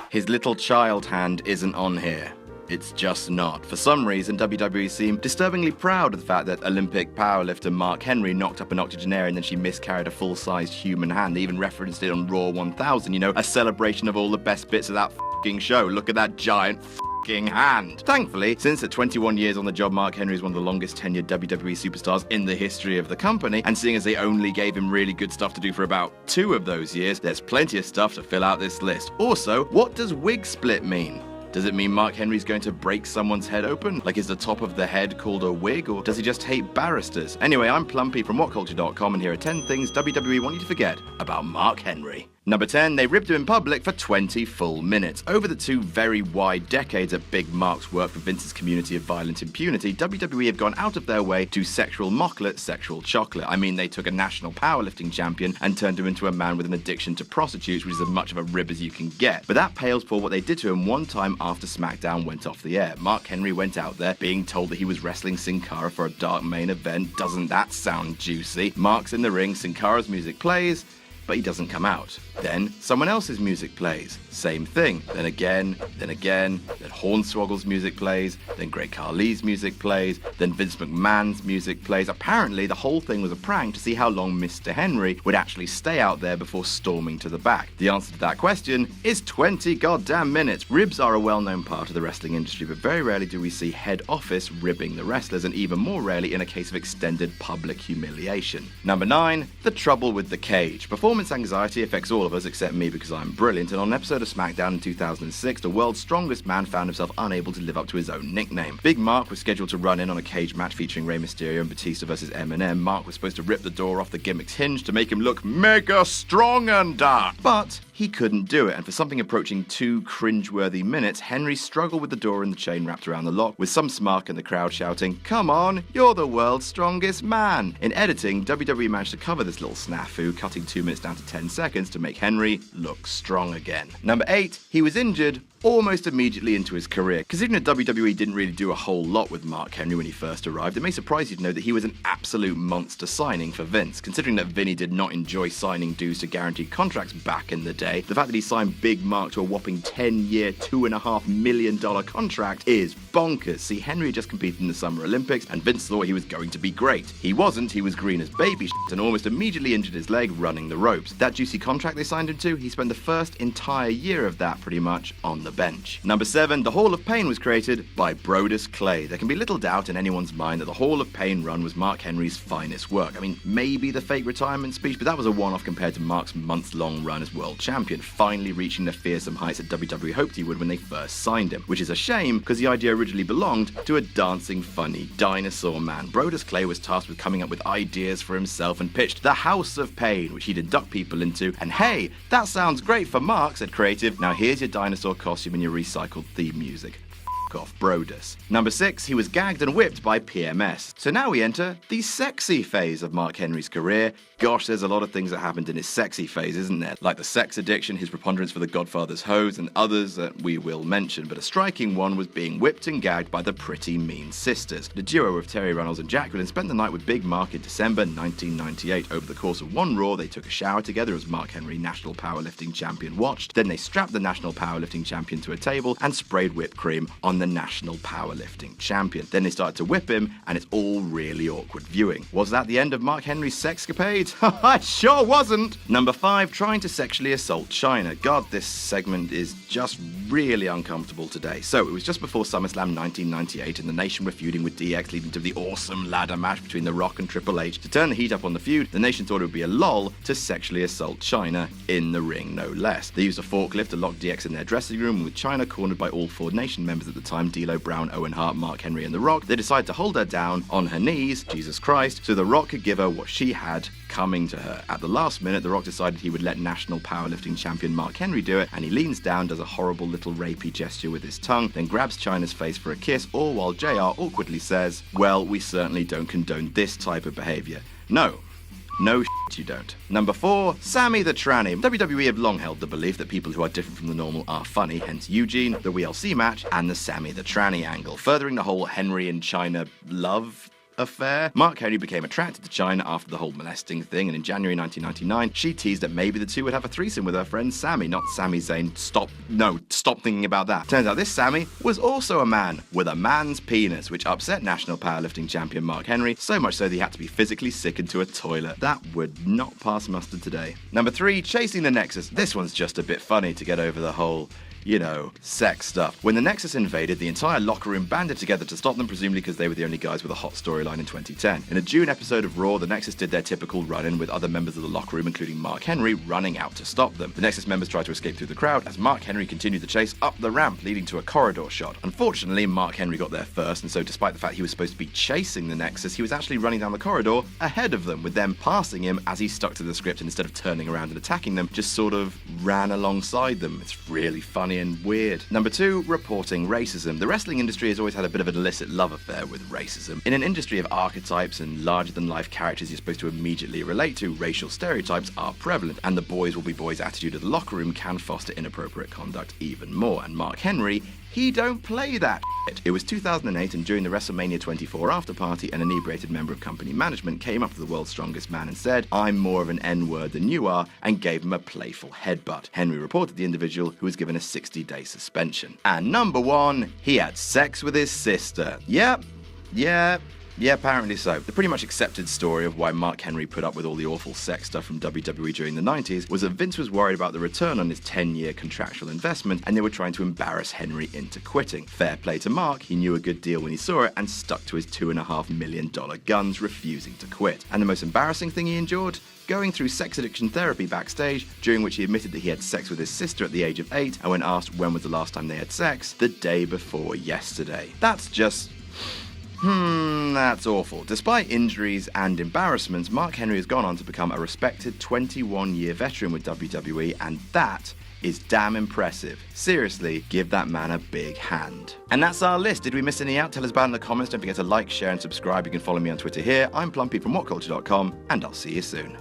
His little child hand isn't on here. It's just not. For some reason, WWE seemed disturbingly proud of the fact that Olympic powerlifter Mark Henry knocked up an octogenarian and then she miscarried a full-sized human hand. They even referenced it on Raw 1000, a celebration of all the best bits of that f***ing show. Look at that giant f***ing hand. Thankfully, since at 21 years on the job, Mark Henry is one of the longest tenured WWE superstars in the history of the company, and seeing as they only gave him really good stuff to do for about 2 of those years, there's plenty of stuff to fill out this list. Also, what does wig split mean? Does it mean Mark Henry's going to break someone's head open? Like, is the top of the head called a wig, or does he just hate barristers? Anyway, I'm Plumpy from WhatCulture.com, and here are 10 things WWE want you to forget about Mark Henry. Number 10, they ribbed him in public for 20 full minutes. Over the 2 very wide decades that Big Mark's worked for Vince's community of violent impunity, WWE have gone out of their way to sexual mocklet, sexual chocolate. I mean, they took a national powerlifting champion and turned him into a man with an addiction to prostitutes, which is as much of a rib as you can get. But that pales for what they did to him one time after SmackDown went off the air. Mark Henry went out there being told that he was wrestling Sin Cara for a dark main event. Doesn't that sound juicy? Mark's in the ring, Sin Cara's music plays, but he doesn't come out. Then someone else's music plays. Same thing. Then again. Then Hornswoggle's music plays. Then Great Khali's music plays. Then Vince McMahon's music plays. Apparently, the whole thing was a prank to see how long Mr. Henry would actually stay out there before storming to the back. The answer to that question is 20 goddamn minutes. Ribs are a well-known part of the wrestling industry, but very rarely do we see head office ribbing the wrestlers, and even more rarely in a case of extended public humiliation. Number 9, the trouble with the cage. Performance anxiety affects all of us except me because I'm brilliant, and on an episode of SmackDown in 2006, the world's strongest man found himself unable to live up to his own nickname. Big Mark was scheduled to run in on a cage match featuring Rey Mysterio and Batista vs Eminem. Mark was supposed to rip the door off the gimmick's hinge to make him look mega strong and dark, but he couldn't do it, and for something approaching 2 cringeworthy minutes, Henry struggled with the door and the chain wrapped around the lock, with some smark in the crowd shouting, "Come on, you're the world's strongest man." In editing, WWE managed to cover this little snafu, cutting 2 minutes down to 10 seconds to make Henry look strong again. Number 8, he was injured almost immediately into his career. Considering that WWE didn't really do a whole lot with Mark Henry when he first arrived, it may surprise you to know that he was an absolute monster signing for Vince. Considering that Vinny did not enjoy signing dudes to guaranteed contracts back in the day, the fact that he signed Big Mark to a whopping 10-year, $2.5 million contract is bonkers. See, Henry had just competed in the Summer Olympics, and Vince thought he was going to be great. He wasn't, he was green as baby shit and almost immediately injured his leg running the ropes. That juicy contract they signed him to, he spent the first entire year of that pretty much on the bench. Number 7, the Hall of Pain was created by Brodus Clay. There can be little doubt in anyone's mind that the Hall of Pain run was Mark Henry's finest work. I mean, maybe the fake retirement speech, but that was a one-off compared to Mark's months-long run as world champion, finally reaching the fearsome heights that WWE hoped he would when they first signed him, which is a shame because the idea originally belonged to a dancing, funny dinosaur man. Brodus Clay was tasked with coming up with ideas for himself and pitched the House of Pain, which he'd induct people into, and hey, that sounds great for Mark, said creative. Now here's your dinosaur costume and your recycled theme music. Off Brodus. Number 6, he was gagged and whipped by PMS. So now we enter the sexy phase of Mark Henry's career. Gosh, there's a lot of things that happened in his sexy phase, isn't there? Like the sex addiction, his preponderance for the Godfather's hose, and others that we will mention. But a striking one was being whipped and gagged by the Pretty Mean Sisters. The duo of Terry Runnels and Jacqueline spent the night with Big Mark in December 1998. Over the course of one Raw, they took a shower together as Mark Henry, National Powerlifting Champion, watched. Then they strapped the National Powerlifting Champion to a table and sprayed whipped cream on the National Powerlifting Champion. Then they started to whip him, and it's all really awkward viewing. Was that the end of Mark Henry's sexcapades? It sure wasn't! Number 5, trying to sexually assault China. God, this segment is just really uncomfortable today. So, it was just before SummerSlam 1998, and the Nation were feuding with DX, leading to the awesome ladder match between The Rock and Triple H. To turn the heat up on the feud, the Nation thought it would be a lull to sexually assault China in the ring, no less. They used a forklift to lock DX in their dressing room, and with China cornered by all 4 Nation members at the time, D'Lo Brown, Owen Hart, Mark Henry, and The Rock, they decided to hold her down on her knees, Jesus Christ, so The Rock could give her what she had coming to her. At the last minute, The Rock decided he would let National Powerlifting Champion Mark Henry do it, and he leans down, does a horrible little rapey gesture with his tongue, then grabs China's face for a kiss, all while JR awkwardly says, "Well, we certainly don't condone this type of behavior." No, you don't. Number 4, Sammy the Tranny. WWE have long held the belief that people who are different from the normal are funny, hence Eugene, the WLC match, and the Sammy the Tranny angle, furthering the whole Henry and China love affair. Mark Henry became attracted to China after the whole molesting thing, and in January 1999, she teased that maybe the two would have a threesome with her friend Sammy, not Sami Zayn. Stop thinking about that. Turns out this Sammy was also a man with a man's penis, which upset national powerlifting champion Mark Henry, so much so that he had to be physically sickened to a toilet. That would not pass muster today. Number 3, chasing the Nexus. This one's just a bit funny to get over the whole sex stuff. When the Nexus invaded, the entire locker room banded together to stop them, presumably because they were the only guys with a hot storyline in 2010. In a June episode of Raw, the Nexus did their typical run-in with other members of the locker room, including Mark Henry, running out to stop them. The Nexus members tried to escape through the crowd as Mark Henry continued the chase up the ramp, leading to a corridor shot. Unfortunately, Mark Henry got there first, and so despite the fact he was supposed to be chasing the Nexus, he was actually running down the corridor ahead of them, with them passing him as he stuck to the script, and instead of turning around and attacking them, just sort of ran alongside them. It's really funny and weird. Number 2, reporting racism. The wrestling industry has always had a bit of an illicit love affair with racism. In an industry of archetypes and larger-than-life characters you're supposed to immediately relate to, racial stereotypes are prevalent, and the boys will be boys attitude of the locker room can foster inappropriate conduct even more. And Mark Henry, he don't play that shit. It was 2008, and during the WrestleMania 24 after party, an inebriated member of company management came up to the world's strongest man and said, "I'm more of an N-word than you are," and gave him a playful headbutt. Henry reported the individual, who was given a 60-day suspension. And number 1, he had sex with his sister. Yeah, apparently so. The pretty much accepted story of why Mark Henry put up with all the awful sex stuff from WWE during the 90s was that Vince was worried about the return on his 10-year contractual investment, and they were trying to embarrass Henry into quitting. Fair play to Mark, he knew a good deal when he saw it and stuck to his $2.5 million guns, refusing to quit. And the most embarrassing thing he endured? Going through sex addiction therapy backstage, during which he admitted that he had sex with his sister at the age of 8, and when asked when was the last time they had sex, the day before yesterday. That's just... that's awful. Despite injuries and embarrassments, Mark Henry has gone on to become a respected 21-year veteran with WWE, and that is damn impressive. Seriously, give that man a big hand. And that's our list. Did we miss any out? Tell us about it in the comments. Don't forget to like, share, and subscribe. You can follow me on Twitter here. I'm Plumpy from WhatCulture.com, and I'll see you soon.